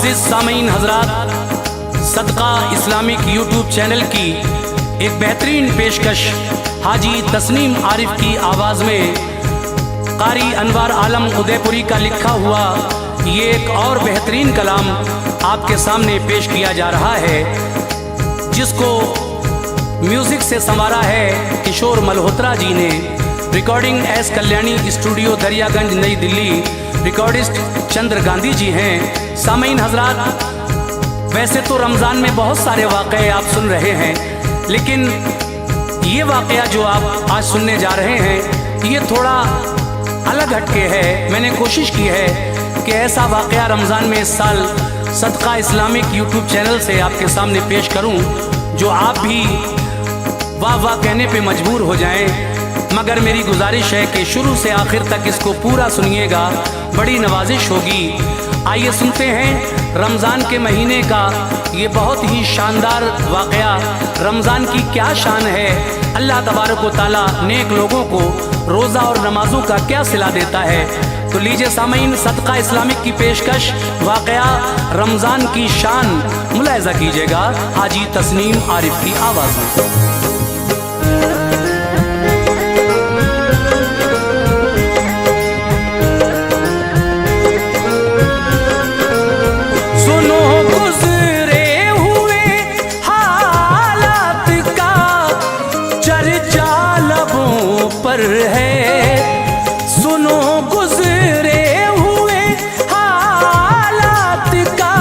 मुअज़्ज़िज़ सामीन हज़रात, सदका Islamic YouTube channel की एक बेहतरीन पेशकश हाजी तस्नीम आरिफ की आवाज़ में कारी अनवार आलम उदयपुरी का लिखा हुआ ये एक और बेहतरीन कलाम आपके सामने पेश किया जा रहा है, जिसको म्यूज़िक से संवारा है किशोर मल्होत्रा जी ने। Recording S Kalyani studio Daryaganj नई दिल्ली। रिकॉर्डिस्ट चंद्र गांधी जी हैं। सामीन हजरात, वैसे तो रमज़ान में बहुत सारे वाक़े आप सुन रहे हैं, लेकिन ये वाक़या जो आप आज सुनने जा रहे हैं ये थोड़ा अलग हटके है। मैंने कोशिश की है कि ऐसा वाक़या रमज़ान में इस साल सदका इस्लामिक यूट्यूब चैनल से आपके सामने पेश करूं जो आप भी वाह वाह कहने पे मजबूर हो जाएं। मगर मेरी गुजारिश है कि शुरू से आखिर तक इसको पूरा सुनिएगा, बड़ी नवाजिश होगी। आइए सुनते हैं रमज़ान के महीने का ये बहुत ही शानदार वाक़या। रमज़ान की क्या शान है, अल्लाह तबारक व तआला नेक लोगों को रोज़ा और नमाजों का क्या सिला देता है। तो लीजिए सामीन, सदका इस्लामिक की पेशकश वाक़या रमज़ान की शान मुलाहिज़ा कीजिएगा हाजी तस्नीम आरिफ की आवाज़ में। सुनो गुज़रे हुए हालात का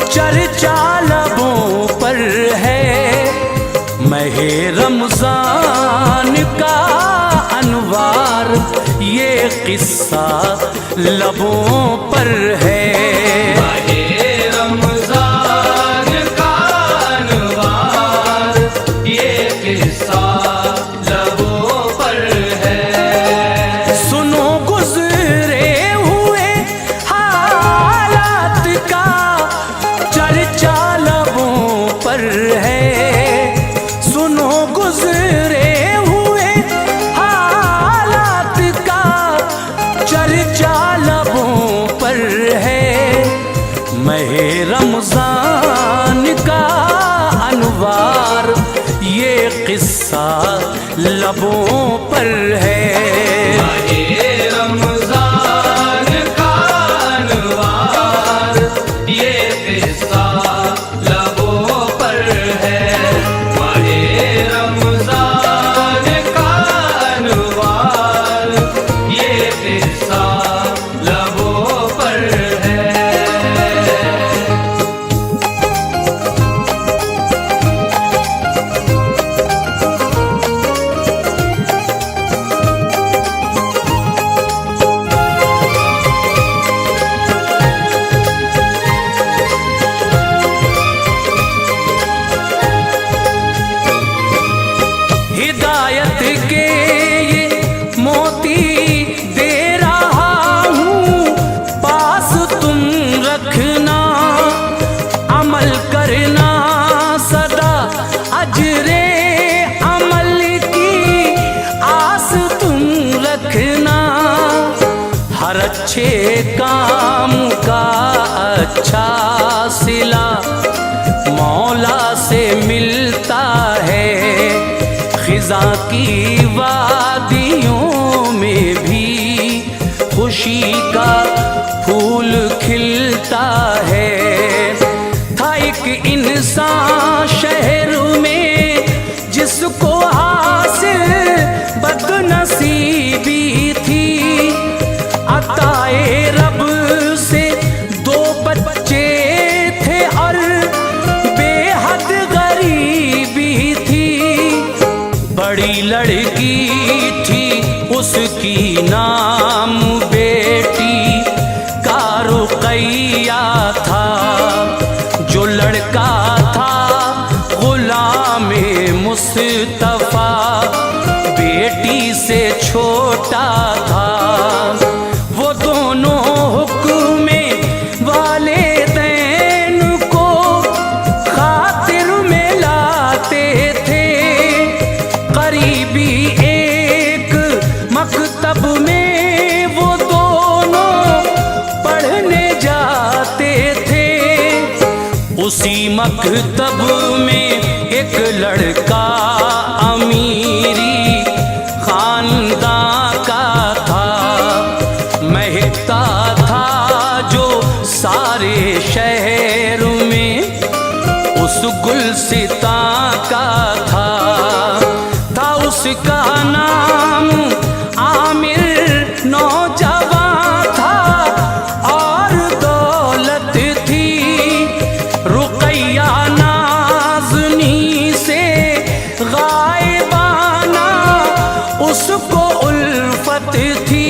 चर्चा लबों पर है। महे रमज़ान का अनवार ये किस्सा लबों पर है। रमज़ान का अनवार ये किस्सा लबों पर है। रमज़ान का अनवार ये किस्सा लबों पर है। रमज़ान का अनवार ये किस्सा लबों पर है। हिदायत के ये मोती दे रहा हूँ, पास तुम रखना, अमल करना सदा, अजरे अमल की आस तुम रखना। हर अच्छे काम का अच्छा सिला मौला से मिलता है। खिज़ा की वादियों में भी खुशी का फूल खिलता है। था एक इंसान शहर में जिसको हासिल बदनसीबी थी। अताए रब से दो बच्चे थे और बेहद गरीबी थी। बड़ी लड़की थी उसकी नाम बेटी का रुक़ैया था। जो लड़का था ग़ुलाम मुस्तफ़ा बेटी से छोटा था। वो दोनों हुक्म वालिदैन को खातिर में लाते थे। करीबी एक मकतब में वो दोनों पढ़ने जाते थे। उसी मकतब में एक लड़का अमीरी खानदां का था, महकता था जो सारे शहर में उस गुलसितां का था उसका नाम आमिर नौजवान था और दौलत थी रुकैया नाज़नी से गायबाना उसको उल्फत थी।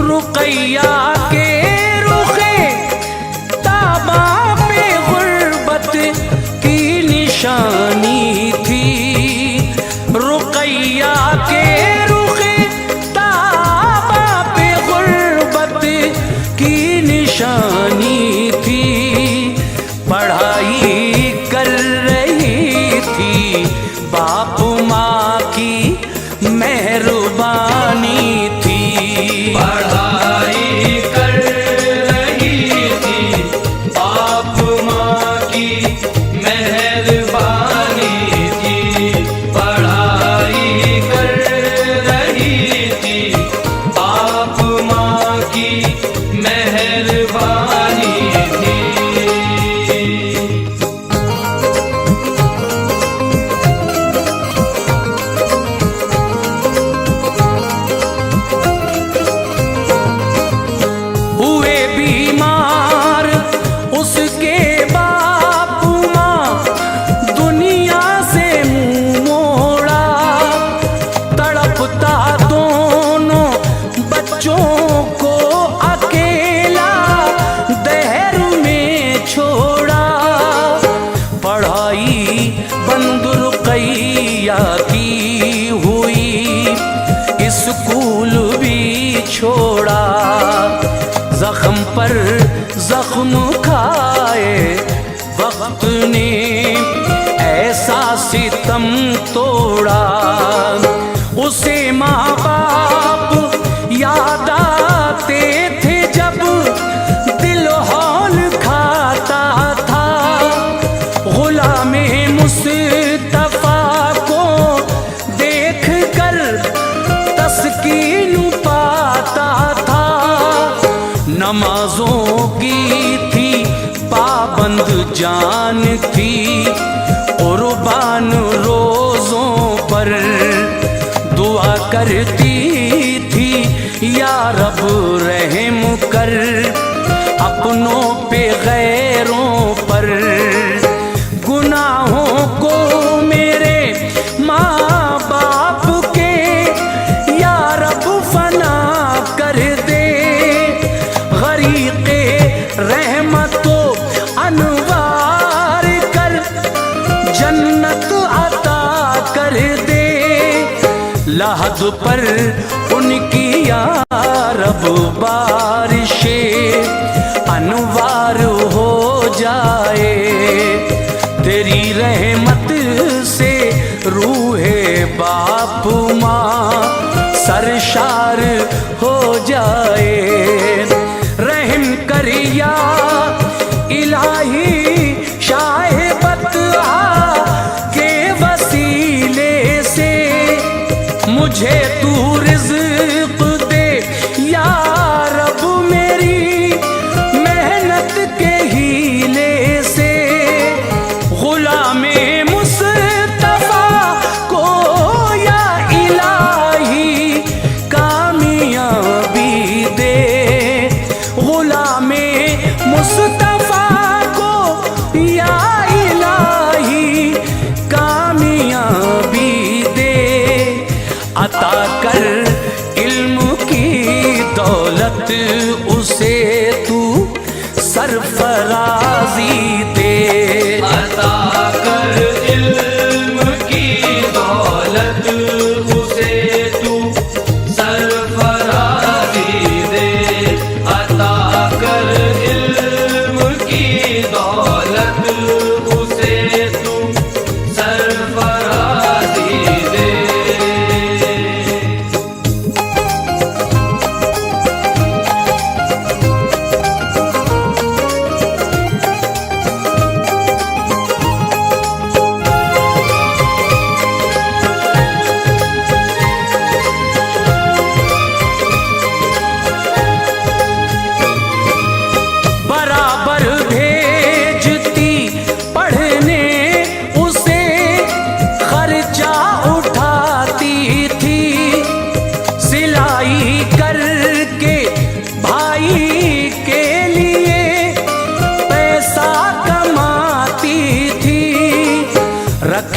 रुकैया के रुखे ताबा पे गुर्बत की निशानी थी, रुकैया के रुखे ताबा पे गुर्बत की निशानी थी। पढ़ाई कर रही थी बाप माँ की मेहरबानी थी, पढ़ाई कर रही थी बाप माँ की मेहरबानी थी, पढ़ाई कर रही थी बाप माँ की मेहरबानी थी। हुए बीमार उसके बाप माँ दुनिया से मुंह मोड़ा, तड़पता दोनों बच्चों को अकेला दहर में छोड़ा। पढ़ाई बंद रुकैया की हुई, स्कूल भी छोड़ा, जख्म पर जख्म खाए वक्त ने ऐसा सितम तोड़ा। उसे माँ बाप याद आते थे जब दिल हौल खाता था, गुलामे मुस्तफा को देख कर तस्कीन पाता था। नमाजों की थी पाबंद जान थी, कुर्बान रोज़ों पर दुआ करती थी या रब रहम कर अपनों पे गैरों पर। गुनाहों को मेरे माँ बाप के या रब फना कर दे, गरीक़े रहमतो अनवार कर जन्नत अता कर दे। लहद पर उनकी या रब बारिशे अनवार हो जाए, तेरी रहमत से रूहे बाप माँ सरशार हो जाए। रहम कर या इलाही शाहिबत के वसीले से मुझे तू रिज़्क़ दे या रब मेरी मेहनत के हीले से। गुलामे मुस्तफा को या इलाही कामयाबी दे,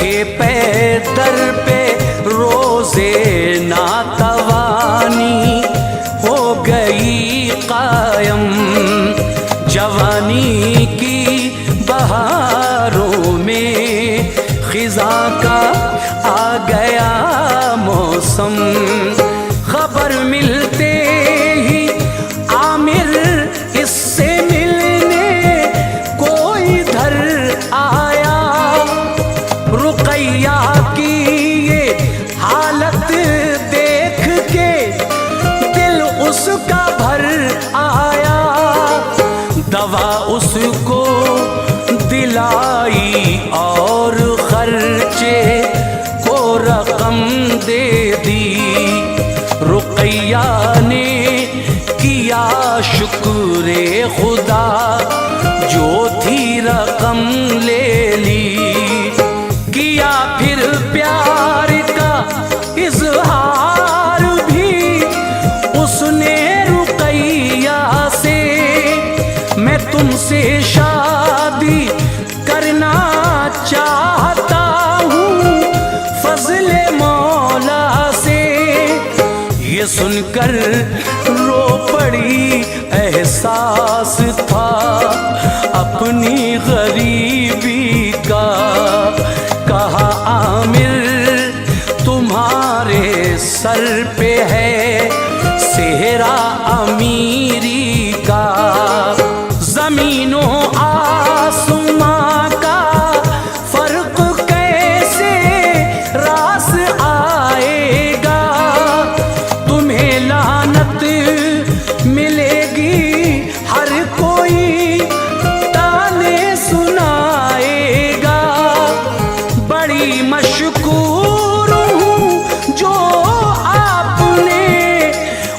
रखे पैदर पे रोजे नातवानी हो गई कायम। जवानी की बहारों में खिजा का आ गया मौसम। खबर मिलते ही आमिर इससे मिलने कोई इधर आया। रुकैया की ये हालत देख के दिल उसका भर आया। दवा उसको दिलाई और खर्चे को रकम दे दी। रुकैया ने किया शुक्रे खुदा जो थी रकम ले ली। किया फिर प्यार का इजहार भी उसने रुकैया से। मैं तुमसे शादी करना चाहता हूँ फजले मौला से। ये सुनकर रो पड़ी, एहसास था अपनी गरीबी का। कहा आमिर तुम्हारे सर पे है सेहरा अमीरी का। जमीनों आसमां का फर्क कैसे रास आएगा। तुम्हें लानत मिलेगी, हर कोई ताने सुनाएगा। बड़ी मशकूर हूँ जो आपने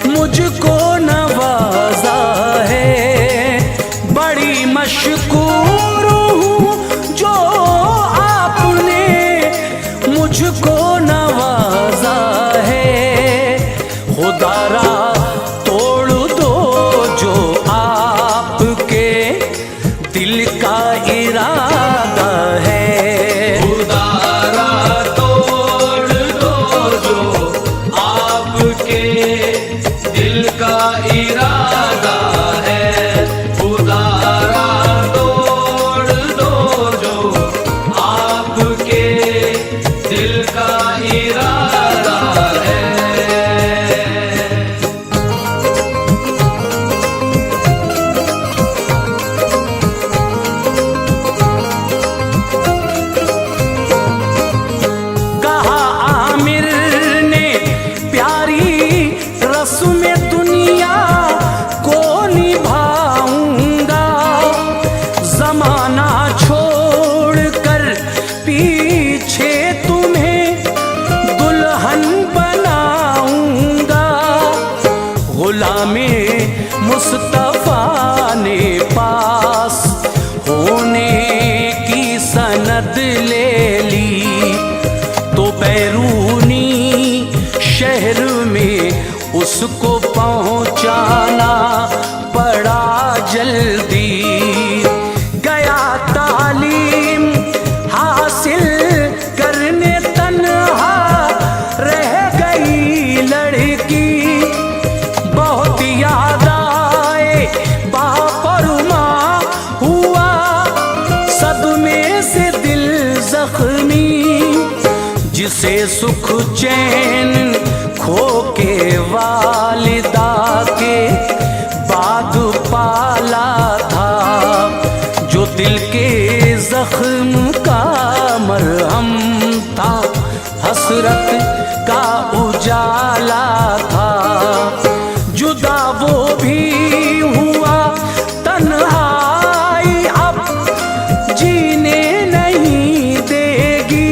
मुझको नवाजा है। बड़ी मशकूर हूँ जो आपने मुझको नवाजा है। खुदारा तोड़ दो जो आपके दिल का इरादा है। खुदारा तोड़ दो जो आपके दिल का इरादा है। खुदारा तोड़ दो जो आपके दिल का इरादा है। कहा आमिर ने प्यारी रस्म दुनिया को निभाऊंगा। जमाना छोड़कर पीछे तुम्हें दुल्हन बनाऊंगा। गुलामे मुस्तफा ने पास होने की सनद ले ली। तो बैरूनी शहर में उसको पहुंचाना पड़ा जल्दी। गया तालीम हासिल करने तन्हा रह गई लड़की। बहुत याद आए बाप और माँ, हुआ सदमे से दिल जख्मी। जिसे सुख चैन खो के वालिदा के बाद पाला था। जो दिल के जख्म का मरहम था, हसरत का उजाला था। जुदा वो भी हुआ तन्हाई अब जीने नहीं देगी।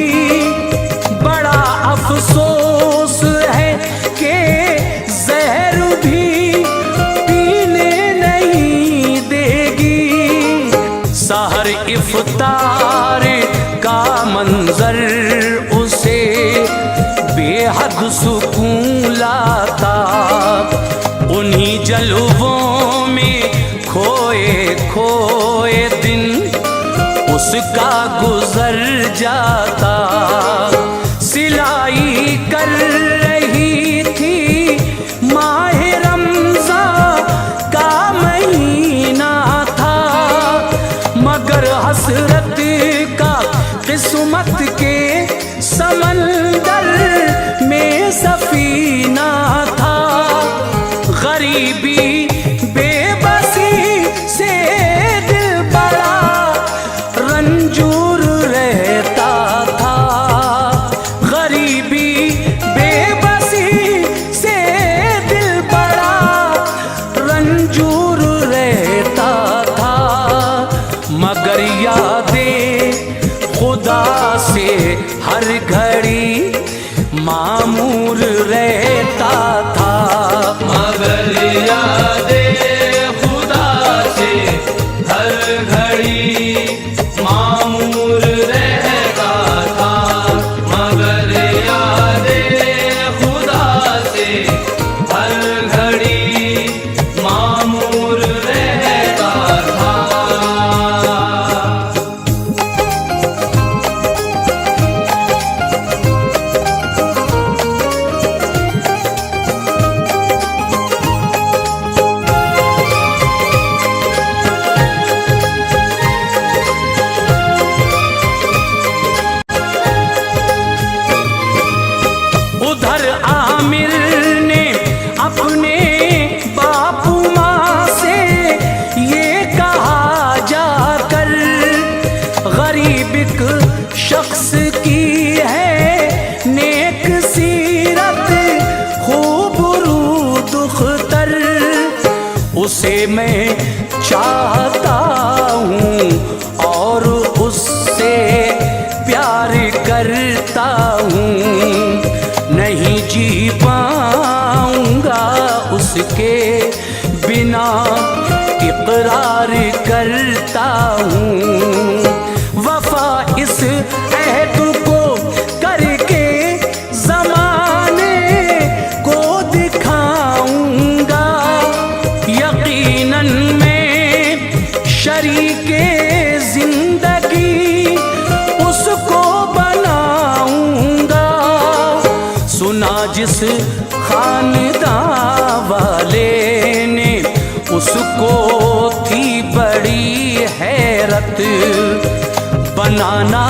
बड़ा अफसोस है कि जहर भी पीने नहीं देगी। सहर इफ्तार का मंजर उसे बेहद सुकून लाता। उन्हीं जलवों में खोए खोए दिन उस उसका गुजर जाता। सिलाई कर रही थी, माह रमज़ान का महीना था, मगर हसरत का किस्मत के समंदर में सफीना था। गरीबी बेबसी से दिल बड़ा रंजूर रहता था। गरीबी बेबसी से दिल बड़ा रंजूर रहता था, मगर यादें खुदा से हर घड़ी मामूर रहता था। मगर यादें खुदा से हर घड़ी मामूर रहता था। मगर यादें खुदा से हर घड़ी मामूर रहता था। उधर आमिर ने अपने बापू माँ से ये कहा जाकर, गरीब एक शख्स की है नेक सीरत खूबरू दुख्तर, उसे मैं चाहता हूँ और उससे प्यार करता हूँ। नहीं जी पाऊंगा उसके बिना, इकरार करता हूँ। वफा इस अहद को करके ज़माने को दिखाऊंगा, यकीनन मैं शरीके जिंदगी उसको बनाऊंगा। सुना जिस खानदान वाले ने उसको थी बड़ी हैरत, बनाना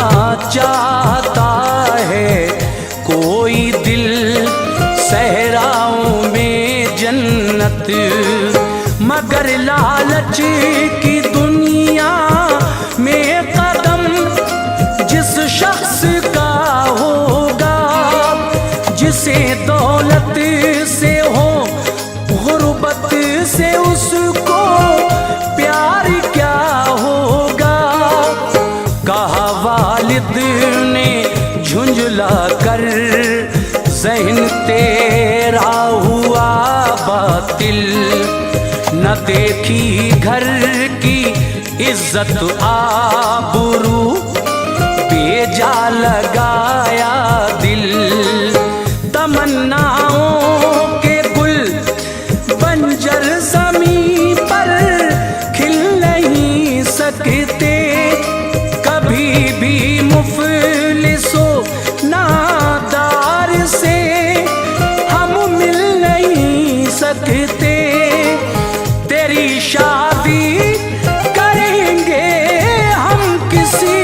चाहता है कोई दिल सहराओं में जन्नत, मगर लालच की दुनिया में कदम जिस शख्स का होगा, जिसे दौलत से हो गुर्बत से उसको प्यार क्या होगा। कहा वालिद ने झुंझला कर, ज़हन तेरा हुआ बातिल, न देखी घर की इज्जत आबरू, बेजा लगाया दिल। तमन्नाओं के गुल बंजर ज़मीं पर खिल नहीं सकते, कभी भी मुफलिसो नादार से हम मिल नहीं सकते। तेरी शादी करेंगे हम किसी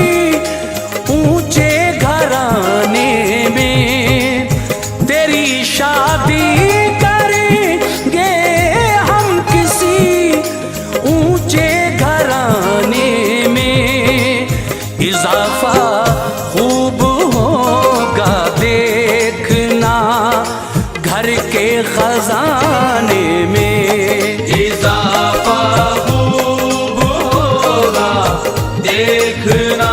ऊंचे घराने में, तेरी शादी करेंगे हम किसी ऊंचे घराने में। इजाफा खूब होगा देखना घर के खजाने में। इजाफा खूब होगा देखना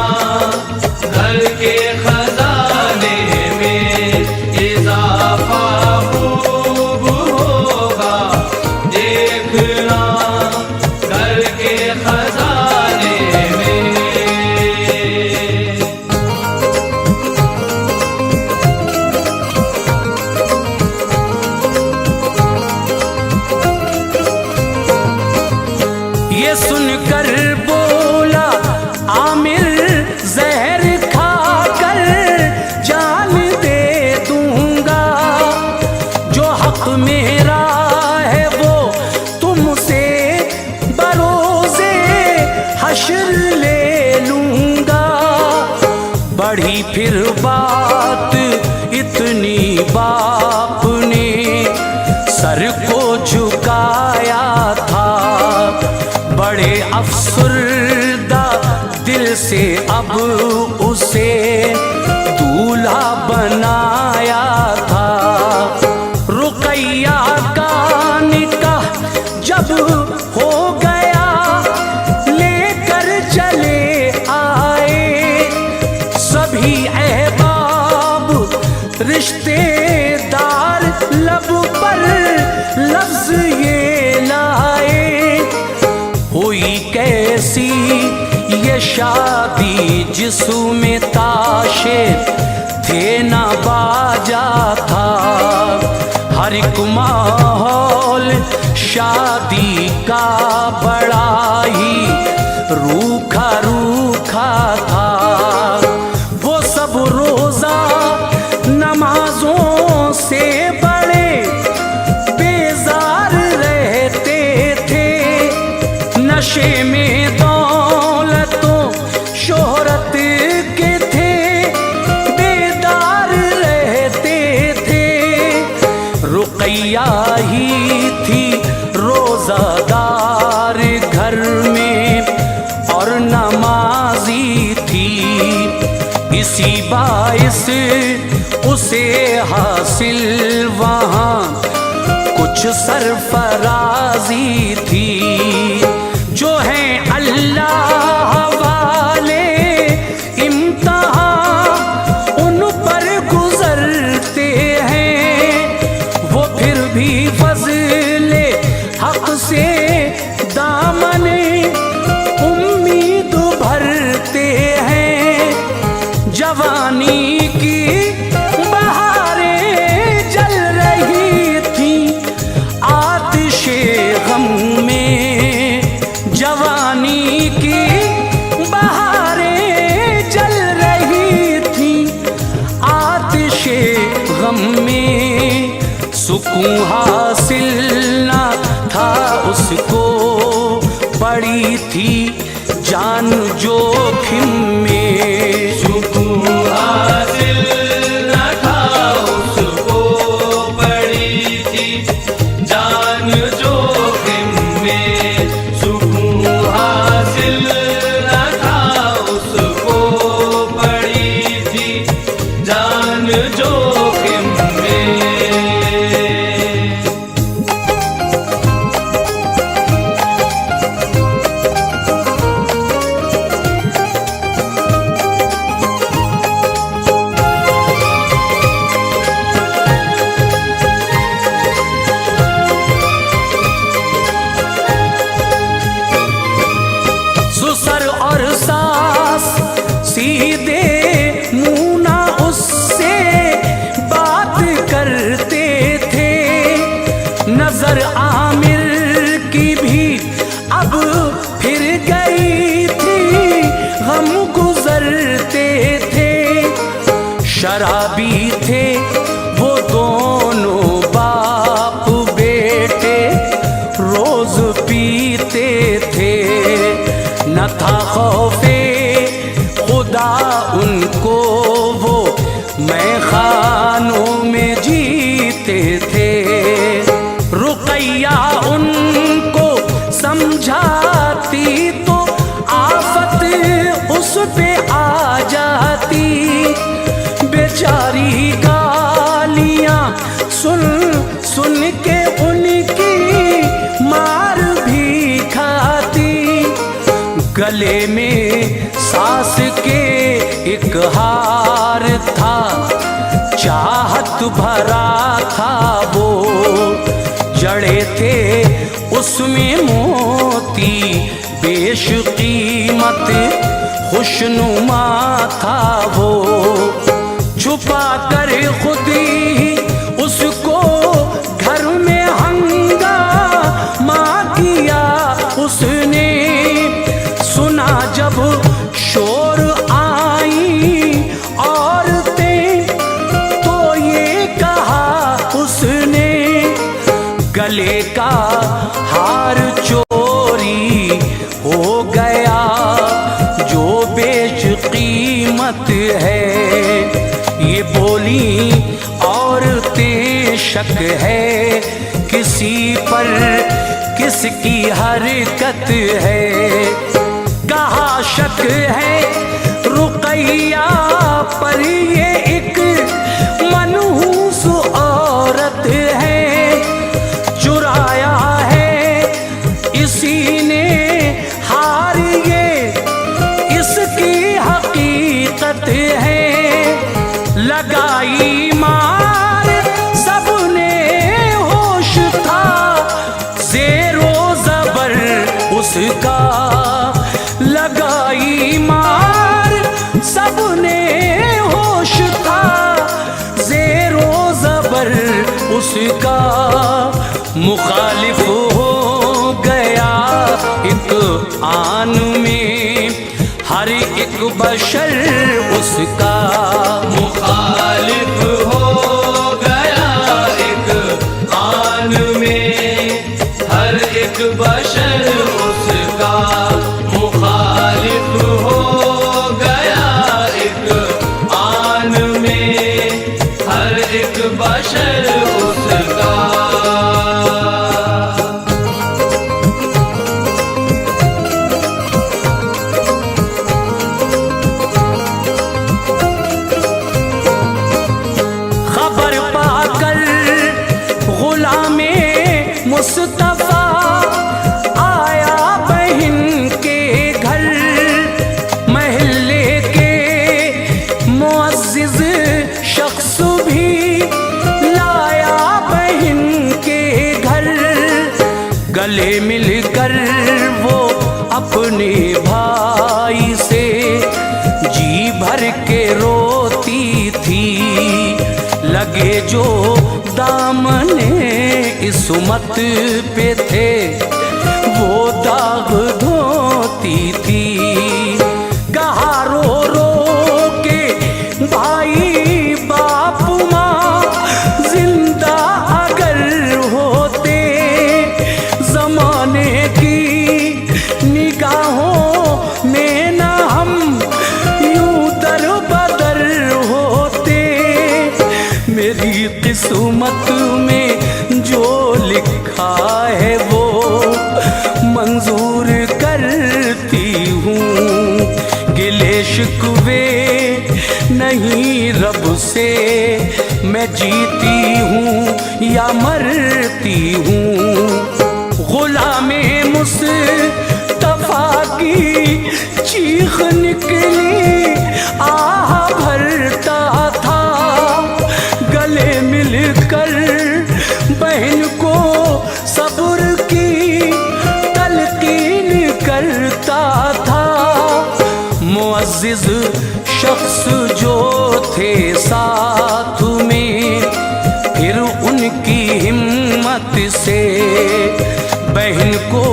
घर के खजाने में। इजाफा खूब होगा देखना घर के खजाने में। बढ़ी फिर बात इतनी, बाप ने सर को झुकाया था। बड़े अफसरदा दिल से अब उसे दूल्हा बनाया था। रुकैया का निकाह जब हो गया, लेकर चले आए सभी अहबाब रिश्तेदार, लब पर लफ्ज ये लाए। हुई कैसी ये शादी जिसमें ताशे थे ना बाजा था। हर एक माहौल शादी का बड़ा ही रूखा रूखा था। वो सब रोजा नमाजों से बड़े बेजार रहते थे। नशे में दौलतों शोहरत के थे बेदार रहते थे। रुकैया ही थी रोजादार घर में और नमाजी थी। इसी बाइस उसे हासिल वहाँ कुछ सरफराजी थी। जो है अल्लाह वाले इम्तिहान उन पर गुजरते हैं, वो फिर भी फज़ले हक से दामने उम्मीद भरते हैं। जवानी की बहारें जल रही थी आतिशे गम में। जवानी की बहारें जल रही थी आतिशे गम में। सुकून हासिल न था उसको, पड़ी थी जान जोखिम में। सुकून हासिल न था उसको, पड़ी थी जान जोखिम में। सुकून हासिल न था उसको, पड़ी थी जान जोखिम में। सुसर और सास सीधे मुँह ना उससे बात करते थे। नजर आमिर की भी अब फिर गई थी, गम गुजरते थे। शराबी थे वो दोनों बाप बेटे, रोज पीते थे। न था खौफे खुदा उनको, वो मैं खानों में जीते थे। रुकैया उनको समझाती तो आफत उस पे आ जाती। बेचारी गालियां सुन सुन के उनकी मार भी खाती। गले में सास के एक हार था, चाहत भरा था वो। जड़े थे उसमें मोती बेशकीमत, खुशनुमा था वो। छुपा कर खुद ही उसको घर में हंगामा किया उसने। सुना जब शोर आई औरतें तो ये कहा उसने, गले का हार चोरी हो गया जो बेशकीमत हिम्मत है। ये बोली औरतें शक है, किसी पर किसकी हरकत है। कहा शक है रुकैया पर, ये एक मनहूस औरत है। चुराया है इसी ने हार, ये इसकी हकीकत है। लगाई मार सबने होश था, ज़ेरो ज़बर उसका। लगाई मार सबने होश था, ज़ेरो ज़बर उसका। मुखालिफ हो गया एक आन में हर एक बशर उसका। मुखालिफ हो गया एक आन में हर एक बशर उसका। मुखालिफ हो गया एक आन में हर एक बशर उसका। मुस्तफा आया बहन के घर, महल्ले के मुअज़्ज़िज़ शख्स भी लाया बहन के घर। गले मिलकर वो अपने भाई से जी भर के रोती थी। लगे जो दामने इस्मत पे थे, वो दाग धोती थी। कहा रो रो के भाई बाप माँ, जिंदा अगर होते, जमाने की निगाहों में न हम यूं दर बदर होते। मेरी किस्मत में जो लिखा है वो मंजूर करती हूँ। गिले शिकवे नहीं रब से, मैं जीती हूँ या मरती हूँ। गुलामे मुस्तफा की चीख निकली, आह भरता था। गले मिलकर बहन को सब्र की तलकीन करता था। मुअज़्ज़िज़ शख्स जो थे साथ में, फिर उनकी हिम्मत से बहन को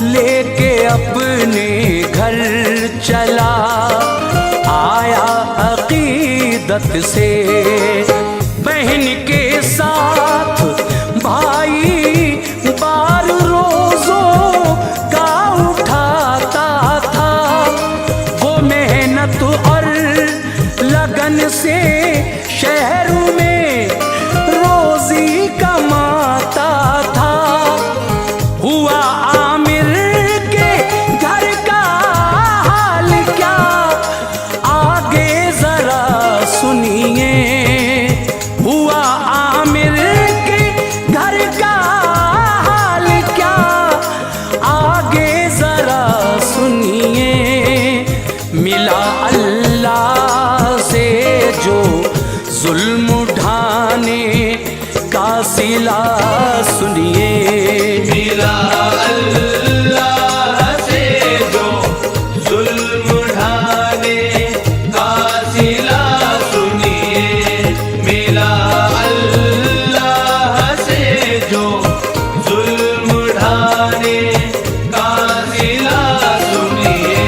लेके अपने घर चला। आया अकीदत से बहन के साथ भाई बार रोज़ों का उठाता था। वो मेहनत और लगन से शहर में रोज़ी कमाता था। हुआ आमिर के घर का हाल क्या, आगे जरा सुनिए। हुआ आमिर के घर का हाल क्या, आगे जरा सुनिए। मिला अल्लाह से जो जुल्म ढाने का सिला सुनिए। मिला अल्लाह से जो जुल्म ढाने का सिला सुनिए। मिला अल्लाह से जो जुल्म ढाने का सिला सुनिए।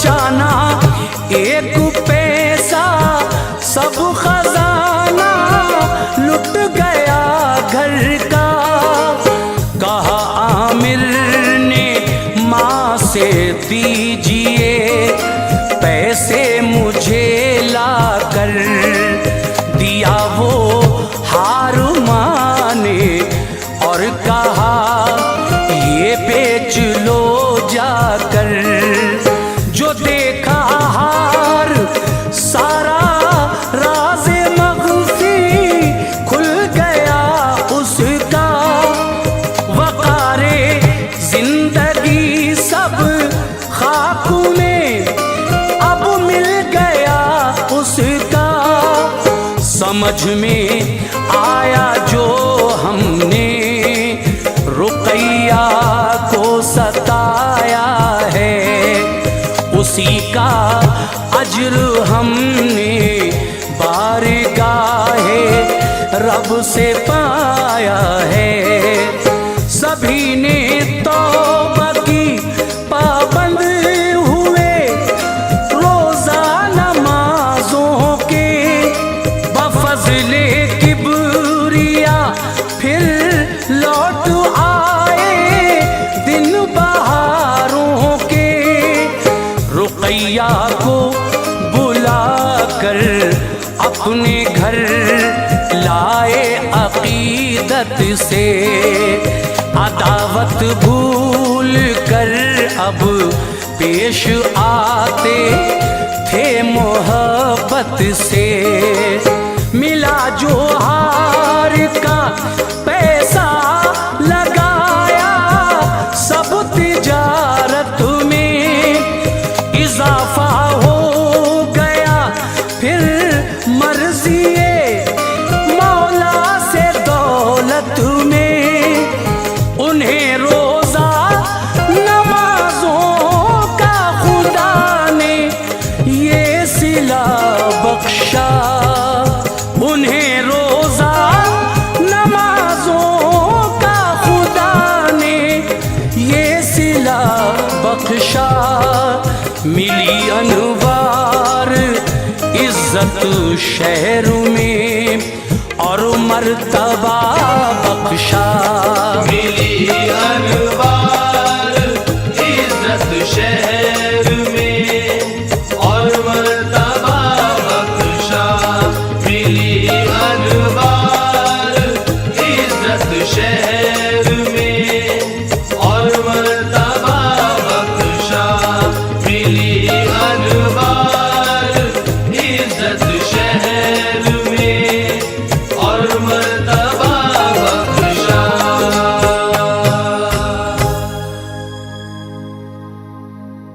बचाना एक पैसा, सब खजाना लुट गया घर का। कहा आमिर ने माँ से दीजिए पैसे मुझे लाकर, दिया वो हार माने और कहा ये बेच लो जाकर। जो देखा हार सारा राज़े मग़फ़ी खुल गया उसका। वक़ारे जिंदगी सब खाक में अब मिल गया उसका। समझ में आया जो हमने रुक़ैया को सताया है, उसी का अज्र हमने बारगाहे रब से पाया है। सभी ने तौबा की पाबंद हुए रोज़ा नमाज़ों के, बफ़ज़्ले किबरिया फिर लौट आए दिन बहारों के। रुक़ैया को बुलाकर अपने घर लाए अक़ीदत से, अदावत भूल कर अब पेश आते थे मोहब्बत से। मिला जो हार का पैसा लगाया सब तिजारत में, इजाफा हो गया फिर मर्ज़िए मौला से दौलत में। उन्हें रोज़ा नमाज़ों का खुदा ने ये सिला बख्शा। उन्हें रोज़ा नमाज़ों का खुदा ने ये सिला बख्शा। मिली अनवार इज्जत शहर में और मर्तबा बख्शा। मिली अनवार